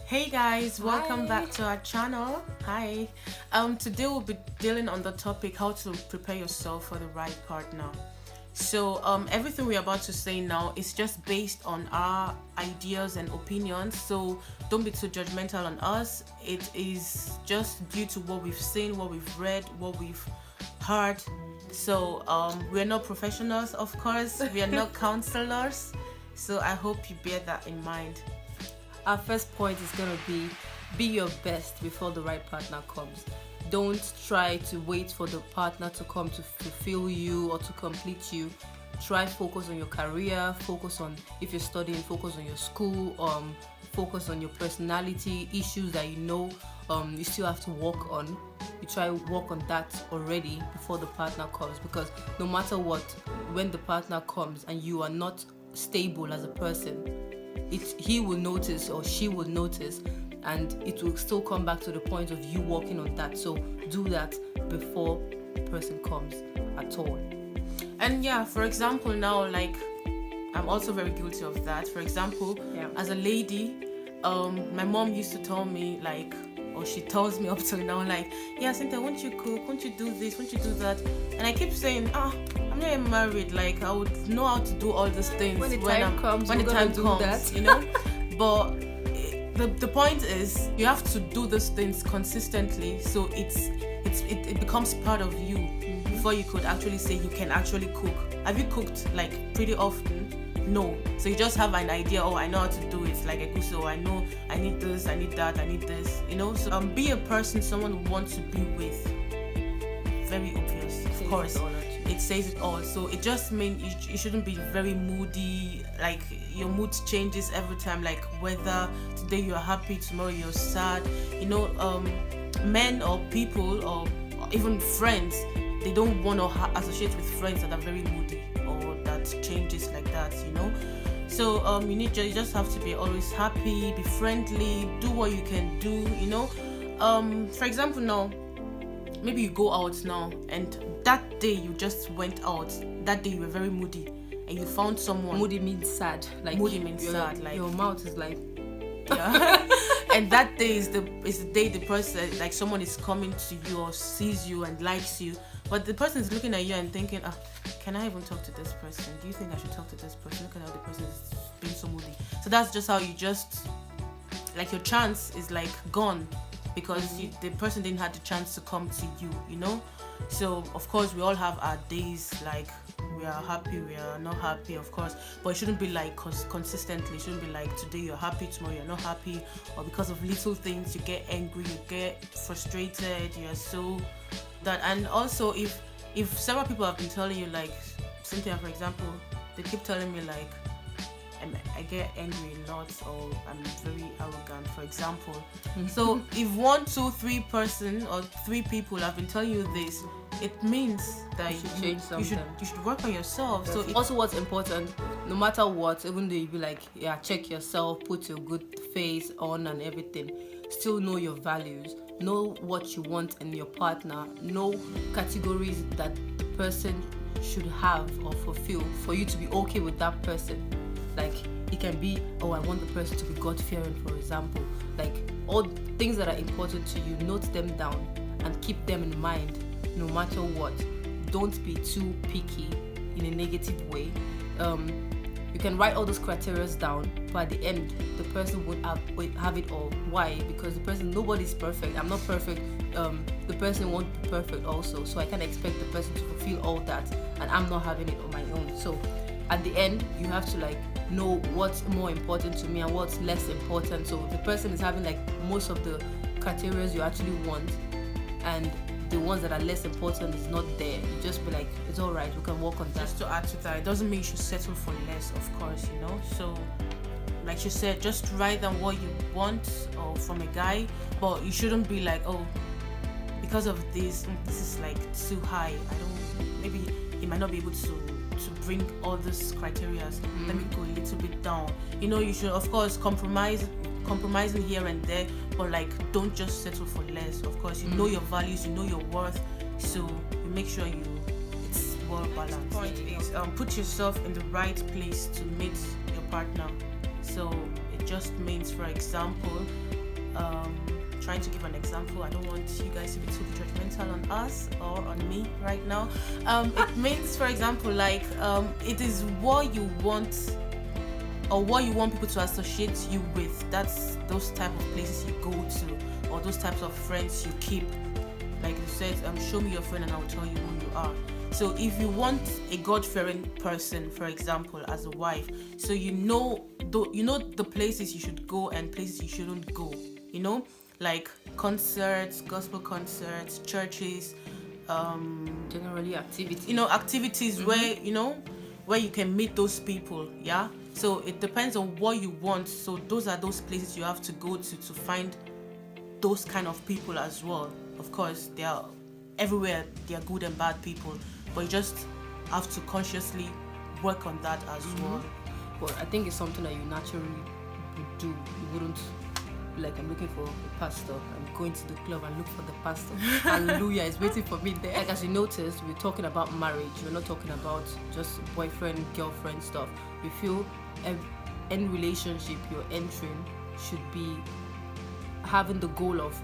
Hey guys, welcome Hi. back to our channel. Hi. Today we'll be dealing on the topic how to prepare yourself for the right partner. So everything we're about to say now is just based on our ideas and opinions. So don't be too judgmental on us. It is just due to what we've seen, what we've read, what we've heard. So we're not professionals, of course. We are not counselors. So I hope you bear that in mind. Our first point is going to be your best before the right partner comes. Don't try to wait for the partner to come to fulfill you or to complete you. Try focus on your career, focus on, if you're studying, focus on your school, focus on your personality, issues that you still have to work on. You try work on that already before the partner comes, because no matter what, when the partner comes and you are not stable as a person, he will notice or she will notice, and it will still come back to the point of you working on that. So do that before the person comes at all. And yeah, for example, now, like, I'm also very guilty of that. For example, as a lady, my mom used to tell me, like, or she tells me up till now, like, yeah, Cynthia, won't you cook? Won't you do this? Won't you do that? And I keep saying, I'm not even married. Like, I would know how to do all these things when the time comes, you know. But the point is, you have to do these things consistently, so it becomes part of you before you could actually say you can actually cook. Have you cooked like pretty often? No. So you just have an idea. Oh, I know how to do it. Like a guso. I know I need this. I need that. I need this. You know. So be a person someone who wants to be with. Very obvious, of course. It says it all. So it just means you shouldn't be very moody. Like your mood changes every time. Like whether today you're happy, tomorrow you're sad. You know, men or people or even friends, they don't want to associate with friends that are very moody or that changes like that. You know. So you just have to be always happy, be friendly, do what you can do. You know. For example, now, maybe you go out now and that day you just went out, that day you were very moody and you found someone. Moody means sad. Like moody means sad. Like your mouth is like, yeah. And that day is the day the person, like someone is coming to you or sees you and likes you, but the person is looking at you and thinking, can I even talk to this person? Do you think I should talk to this person? Look at how the person is being so moody. So that's just how you just, like, your chance is like gone, because the person didn't have the chance to come to you, you know. So of course we all have our days, like we are happy, we are not happy, of course, but it shouldn't be like consistently. It shouldn't be like today you're happy, tomorrow you're not happy, or because of little things you get angry, you get frustrated, you're so that. And also if several people have been telling you, like Cynthia, for example, they keep telling me like I get angry a lot, or I'm very arrogant, for example. So if 1, 2, 3 person or 3 people have been telling you this, it means that you should change something. You should work on yourself. So also what's important, no matter what, even though you be like, yeah, check yourself, put your good face on and everything, still know your values, know what you want in your partner, know categories that the person should have or fulfill for you to be okay with that person. Like, it can be, I want the person to be God-fearing, for example. Like, all things that are important to you, note them down and keep them in mind no matter what. Don't be too picky in a negative way. You can write all those criteria down, but at the end, the person won't have it all. Why? Because the person, nobody's perfect. I'm not perfect. The person won't be perfect also. So I can't expect the person to fulfill all that, and I'm not having it on my own. So at the end, you have to like know what's more important to me and what's less important. So if the person is having like most of the criteria you actually want, and the ones that are less important is not there, you just be like, it's all right, we can work on that. Just to add to that, it doesn't mean you should settle for less, of course, you know. So like you said, just write down what you want or from a guy, but you shouldn't be like, because of this is like too high, maybe he might not be able to bring all these criteria. Let me go a little bit down. You know, you should of course compromising here and there, but like don't just settle for less. Of course, you know your values, you know your worth, so you make sure it's well balanced. The point is put yourself in the right place to meet your partner. So it just means, for example, trying to give an example. I don't want you guys to be too judgmental on us or on me right now. It means, for example, like it is what you want or what you want people to associate you with. That's those type of places you go to, or those types of friends you keep. Like you said, show me your friend and I'll tell you who you are. So if you want a God-fearing person, for example, as a wife, so you know the places you should go and places you shouldn't go, like concerts, gospel concerts, churches, generally activities. Activities where you can meet those people, yeah. So it depends on what you want. So those are those places you have to go to find those kind of people as well. Of course, they are everywhere. They are good and bad people, but you just have to consciously work on that as well. But I think it's something that you naturally would do. You wouldn't like, I'm looking for a pastor, I'm going to the club and look for the pastor. Hallelujah, it's waiting for me there. Like, as you noticed, we're talking about marriage. We're not talking about just boyfriend, girlfriend stuff. We feel any relationship you're entering should be having the goal of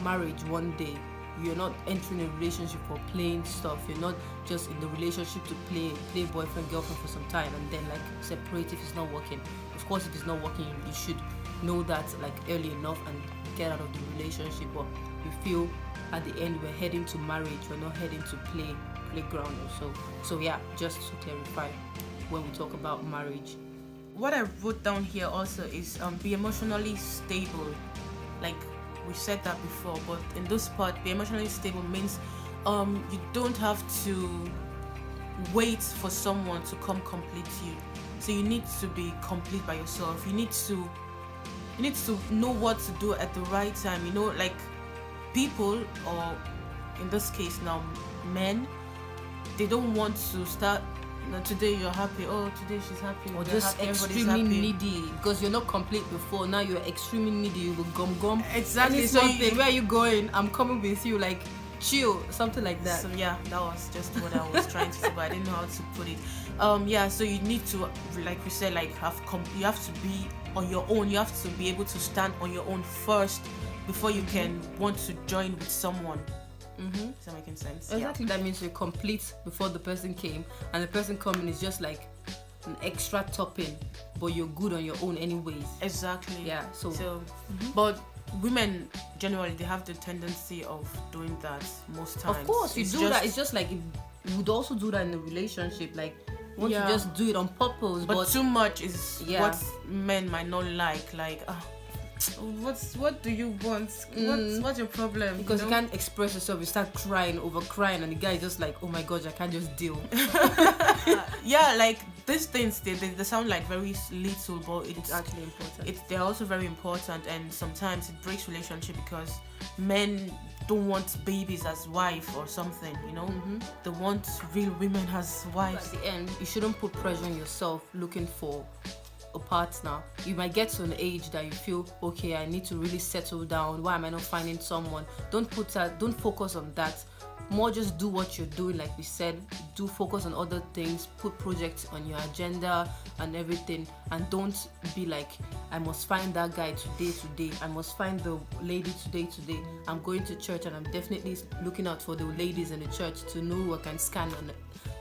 marriage one day. You're not entering a relationship for playing stuff. You're not just in the relationship to play boyfriend, girlfriend for some time and then like separate if it's not working. Of course, if it's not working, you should know that like early enough and get out of the relationship. But we feel at the end we're heading to marriage. We're not heading to playground or so. So yeah, just to clarify when we talk about marriage. What I wrote down here also is be emotionally stable. Like we said that before, but in this part, be emotionally stable means you don't have to wait for someone to come complete you. So you need to be complete by yourself. You need to know what to do at the right time. Like people, or in this case now men, they don't want to start. Today you're happy. Oh, today she's happy. Or just happy, extremely needy because you're not complete before. Now you're extremely needy. You go gum. Exactly. So where are you going? I'm coming with you. Like chill, something like that. So yeah, that was just what I was trying to say, but I didn't know how to put it. So you need to, like we said, like you have to be on your own. You have to be able to stand on your own first before you can want to join with someone. Is that making sense? Exactly. Yeah. That means you're complete before the person came, and the person coming is just like an extra topping, but you're good on your own anyways. Exactly. Yeah. So but women generally, they have the tendency of doing that most times. Of course, that. It's just like you would also do that in a relationship. Like, won't you just do it on purpose? But too much is what men might not like. Like, what do you want? What's your problem? Because you can't express yourself. You start crying, and the guy is just like, oh my gosh, I can't just deal. Like these things, they sound like very little, but it's actually important. They're also very important, and sometimes it breaks relationship because men don't want babies as wife or something. They want real women as wives. At the end, you shouldn't put pressure on yourself looking for a partner. You might get to an age that you feel, okay, I need to really settle down. Why am I not finding someone? Don't focus on that. More just do what you're doing, like we said. Do focus on other things, put projects on your agenda and everything, and don't be like, I must find that guy today. I must find the lady today. I'm going to church and I'm definitely looking out for the ladies in the church to know who I can scan on it.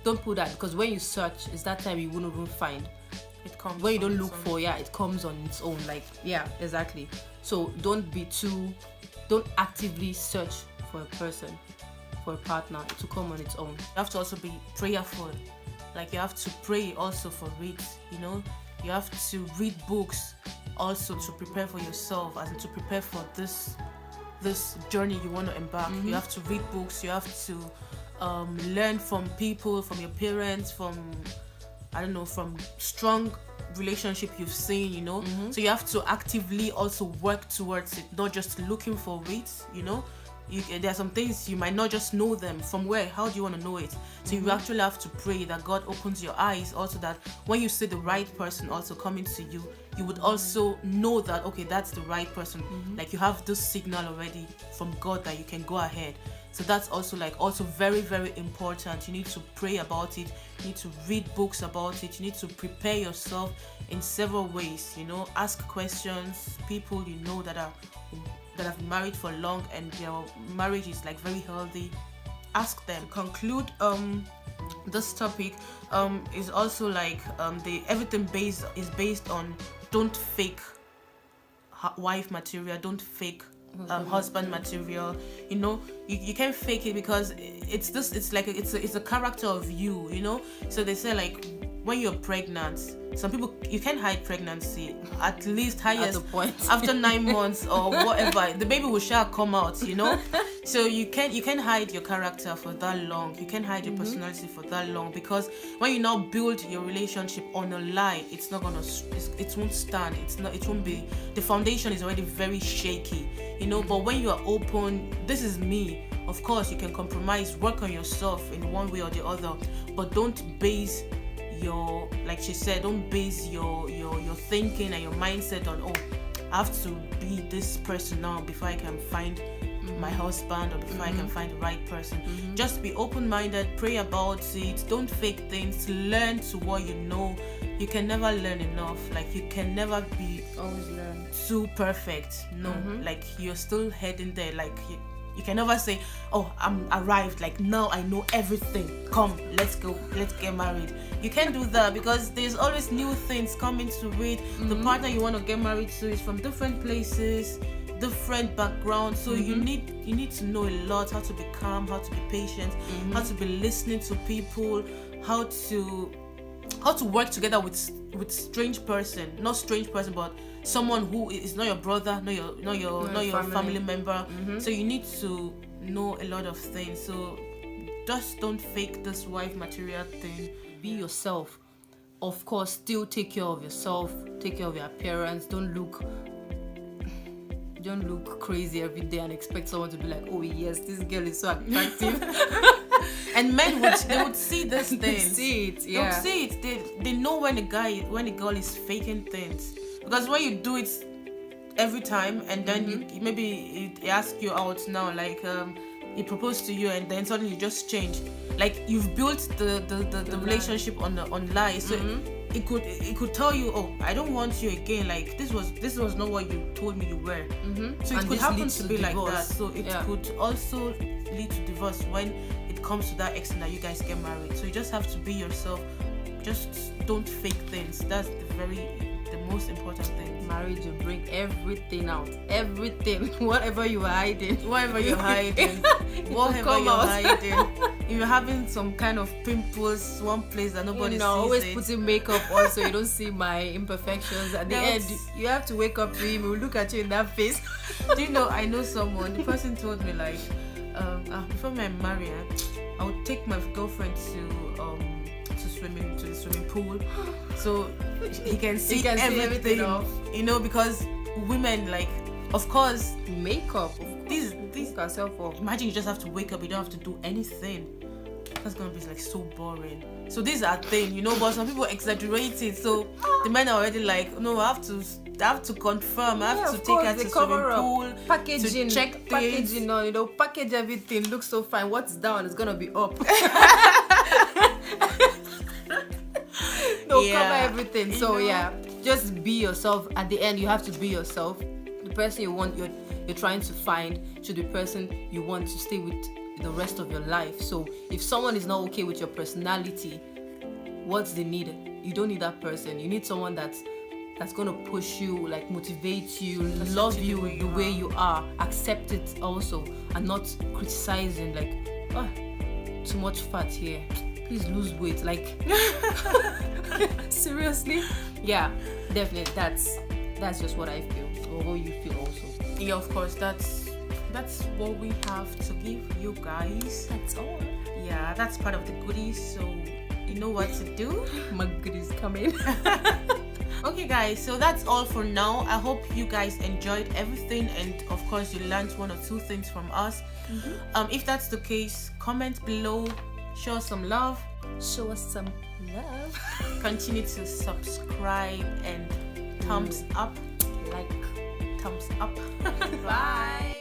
Don't put that, because when you search, it's that time you won't even find. It comes when you don't look for, it comes on its own. Like, exactly. So don't actively search for a person, for a partner, to come on its own. You have to also be prayerful. Like, you have to pray also for it. You have to read books also to prepare for yourself, and to prepare for this journey you want to embark. You have to read books. You have to learn from people, from your parents, from strong relationship you've seen, So you have to actively also work towards it, not just looking for it, there are some things you might not just know them from. Where? How do you want to know it? So you actually have to pray that God opens your eyes, also that when you see the right person also coming to you, you would also know that, okay, that's the right person. Like you have this signal already from God that you can go ahead. So that's also very, very important. You need to pray about it. You need to read books about it. You need to prepare yourself in several ways. Ask questions. People that have been married for long and their marriage is like very healthy. Ask them. To conclude this topic is also like everything is based on don't fake wife material, don't fake husband material. You can't fake it, because it's a character of you. So they say, like, when you're pregnant, some people, you can hide pregnancy at least highest after 9 months or whatever, the baby will shall come out. So you can hide your character for that long. You can hide your personality for that long, because when you now build your relationship on a lie, it won't stand. It won't be, the foundation is already very shaky. But when you are open, this is me. Of course, you can compromise, work on yourself in one way or the other, but don't base like she said, don't base your thinking and your mindset on, I have to be this person now before I can find my husband, or before I can find the right person. Just be open-minded, pray about it, don't fake things, learn to what you know. You can never learn enough. Like, you can never be always learn too perfect. No, like, you're still heading there. Like, you can never say, I'm arrived, like, now I know everything, come, let's get married. You can't do that, because there's always new things coming to it. The partner you want to get married to is from different places, different backgrounds. So you need to know a lot, how to be calm, how to be patient, how to be listening to people, how to work together with strange person, not strange person, but someone who is not your brother, not your family member. So you need to know a lot of things. So just don't fake this wife material thing. Be yourself. Of course, still take care of yourself, take care of your appearance. Don't look crazy every day and expect someone to be like, oh yes, this girl is so attractive. And men would see this thing. They see it, yeah. They'll see it. They know when a girl is faking things, because when you do it every time, and then maybe he asks you out now, like he proposed to you, and then suddenly you just change. Like, you've built the relationship on lies. So it could tell you, I don't want you again. Like, this was not what you told me you were. So it could happen to be like that. So it could also lead to divorce when it comes to that extent that you guys get married. So you just have to be yourself. Just don't fake things. That's the most important thing. Marriage will bring everything out. Everything. Whatever you are hiding. Whatever you're hiding. If you're having some kind of pimples, one place that nobody sees always it. putting makeup on so you don't see my imperfections. At the end, you have to wake up to him. He will look at you in that face. Do you know, I know someone, the person told me, like, before I marry her, I would take my girlfriend to the swimming pool, so he can see everything. Because women, like, of course, makeup. These imagine you just have to wake up, you don't have to do anything. That's gonna be like so boring. So these are things, but some people exaggerate it. So the men are already like, no, I have to confirm. I have to take her to the swimming pool, packaging, to check packaging. Package everything. Looks so fine. What's down is gonna be up. Cover everything. So just be yourself. At the end, you have to be yourself. The person you want, you're trying to find, should be the person you want to stay with the rest of your life. So if someone is not okay with your personality, what's the need? You don't need that person. You need someone that's gonna push you, like motivate you, love you the way you are, accept it also, and not criticizing, like, too much fat here, please lose weight, like seriously. Yeah, definitely. That's just what I feel, or what you feel also. Yeah, of course, that's what we have to give you guys. That's all. Yeah, that's part of the goodies, so you know what to do. My goodies coming. Okay, guys, so that's all for now. I hope you guys enjoyed everything, and of course you learned one or two things from us. If that's the case, comment below, show us some love, Show us some love. continue to subscribe, and thumbs up, Like. thumbs up. Bye.